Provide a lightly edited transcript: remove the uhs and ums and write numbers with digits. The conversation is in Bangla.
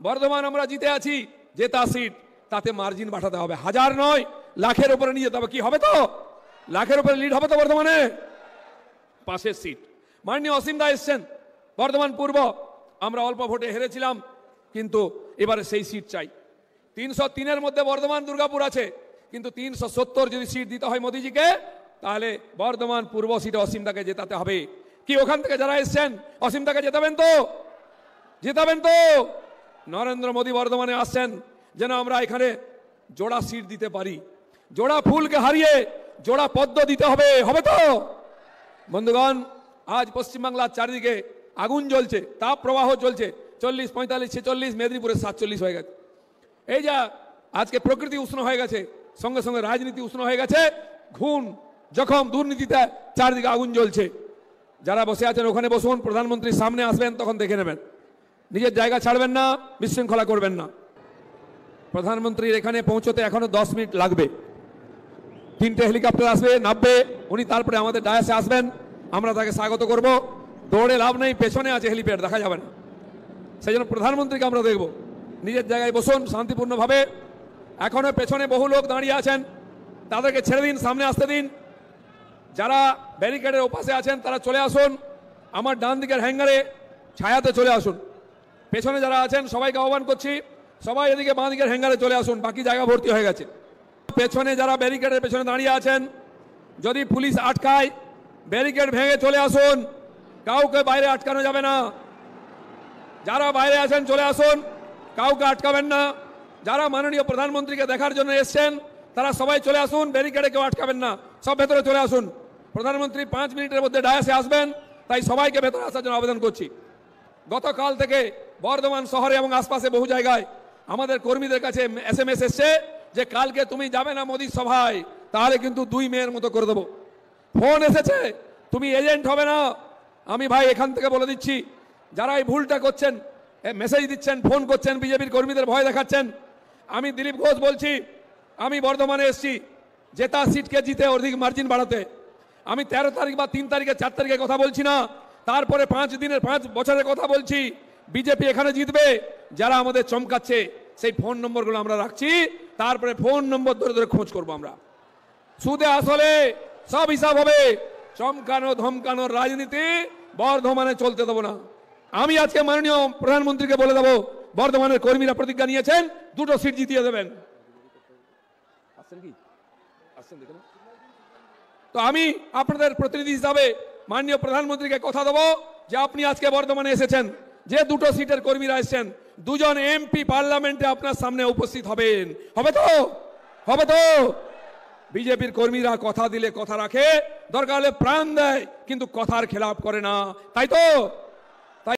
বর্ধমান আমরা জিতে আছি, জেতা সিট, তাতে মার্জিন বাড়াতে হবে, 1000 নয়, লাখের উপরে নিয়ে যেতে হবে। কি হবে? তো লাখের উপরে লিড হবে তো বর্ধমানে। পাশের সিট মাননীয় অসীম দা এসছেন বর্ধমান পূর্ব, আমরা অল্প ভোটে হেরেছিলাম, কিন্তু এবারে সেই সিট চাই। 303-এর মধ্যে বর্ধমান দুর্গাপুর আছে, কিন্তু 370 যদি সিট দিতে হয় মোদিজিকে, তাহলে বর্ধমান পূর্ব সিটে অসীম দাকে জেতাতে হবে। কি ওখান থেকে যারা এসছেন অসীম দাকে জেতাবেন তো? জেতাবেন তো? নরেন্দ্র মোদী বর্ধমানে আসছেন যেন আমরা এখানে জোড়া সিট দিতে পারি। জোড়া ফুলকে হারিয়ে জোড়া পদ্ম দিতে হবে, হবে তো? বন্ধুগণ, আজ পশ্চিমবাংলার চারিদিকে আগুন জ্বলছে, তাপ প্রবাহ চলছে, 40, 45, 46, মেদিনীপুরে 47 হয়ে গেছে। এই যা আজকে প্রকৃতি উষ্ণ হয়ে গেছে, সঙ্গে সঙ্গে রাজনীতি উষ্ণ হয়ে গেছে, ঘুণ জখম দুর্নীতিতে চারিদিকে আগুন জ্বলছে। যারা বসে আছেন ওখানে বসুন, প্রধানমন্ত্রীর সামনে আসবেন তখন দেখে নেবেন, নিজের জায়গা ছাড়বেন না, বিশৃঙ্খলা করবেন না। প্রধানমন্ত্রীর এখানে পৌঁছতে এখনো 10 মিনিট লাগবে। 3টে হেলিকপ্টার আসবে, নামবে, উনি তারপরে আমাদের ডায়াসে আসবেন, আমরা তাকে স্বাগত করব। দৌড়ে লাভ নেই, পেছনে আছে হেলিপ্যাড, দেখা যাবে না, সেই জন্য প্রধানমন্ত্রীকে আমরা দেখব। নিজের জায়গায় বসুন শান্তিপূর্ণভাবে। এখনো পেছনে বহু লোক দাঁড়িয়ে আছেন, তাদেরকে ছেড়ে দিন, সামনে আসতে দিন। যারা ব্যারিকেডের ওপাশে আছেন তারা চলে আসুন, আমার ডান দিকের হ্যাঙ্গারে ছায়াতে চলে আসুন। পেছনে যারা আছেন সবাইকে আহ্বান করছি, সবাই এদিকে বাঁ দিকের হ্যাঙ্গারে চলে আসুন, বাকি জায়গা ভর্তি হয়ে গেছে। পেছনে যারা ব্যারিকেডের পেছনে দাঁড়িয়ে আছেন, যদি পুলিশ আটকায় ব্যারিকেড ভেঙে চলে আসুন, কাউকে বাইরে আটকানো যাবে না। যারা বাইরে আছেন চলে আসুন, কাউকে আটকাবেন না। যারা মাননীয় প্রধানমন্ত্রীকে দেখার জন্য এসছেন তারা সবাই চলে আসুন, ব্যারিকেডে কেউ আটকাবেন না, সব ভেতরে চলে আসুন। প্রধানমন্ত্রী 5 মিনিটের মধ্যে ডায়াসে আসবেন, তাই সবাইকে ভেতরে আসার জন্য আবেদন করছি। গতকাল থেকে বর্ধমান শহরে এবং আশপাশে বহু জায়গায় আমাদের কর্মীদের কাছে SMS এসছে যে কালকে তুমি যাবে না মোদির সভায়, তাহলে কিন্তু 2 মেয়ের মতো করে দেবো। ফোন এসেছে, তুমি এজেন্ট হবে না। আমি ভাই এখান থেকে বলে দিচ্ছি, যারা এই ভুলটা করছেন, মেসেজ দিচ্ছেন, ফোন করছেন, বিজেপির কর্মীদের ভয় দেখাচ্ছেন, আমি দিলীপ ঘোষ বলছি, আমি বর্ধমানে এসেছি জেতা সিটকে জিতে অধিক মার্জিন বাড়াতে। আমি 13 তারিখ বা 3 তারিখে 4 তারিখে কথা বলছি না, তারপরে 5 দিনের 5 বছরের কথা বলছি। বিজেপি এখানে জিতবে। যারা আমাদের চমকাচ্ছে সেই ফোন নম্বরগুলো আমরা রাখছি, তারপরে ফোন নম্বর ধরে ধরে খোঁজ করবো আমরা। সুদে আসলে সব হিসাব হবে। চমকানো ধমকানোর রাজনীতি বর্ধমানে চলতে দেবো না। আমি আজকে মাননীয় প্রধানমন্ত্রীকে বলে দেবো, বর্ধমানের কর্মীরা প্রতিজ্ঞা নিয়েছেন 2টো সিট জিতিয়ে দেবেন। তো আমি আপনাদের প্রতিনিধি হিসাবে মাননীয় প্রধানমন্ত্রীকে কথা দেবো যে আপনি আজকে বর্ধমানে এসেছেন, যে 2টো সিটের কর্মীরা এসেছেন, 2 জন MP পার্লামেন্টে আপনার সামনে উপস্থিত হবেন। হবে তো? হবে তো? বিজেপির কর্মীরা কথা দিলে কথা রাখে, দরকার হলে প্রাণ দেয়, কিন্তু কথার খেলাপ করে না, তাই তো?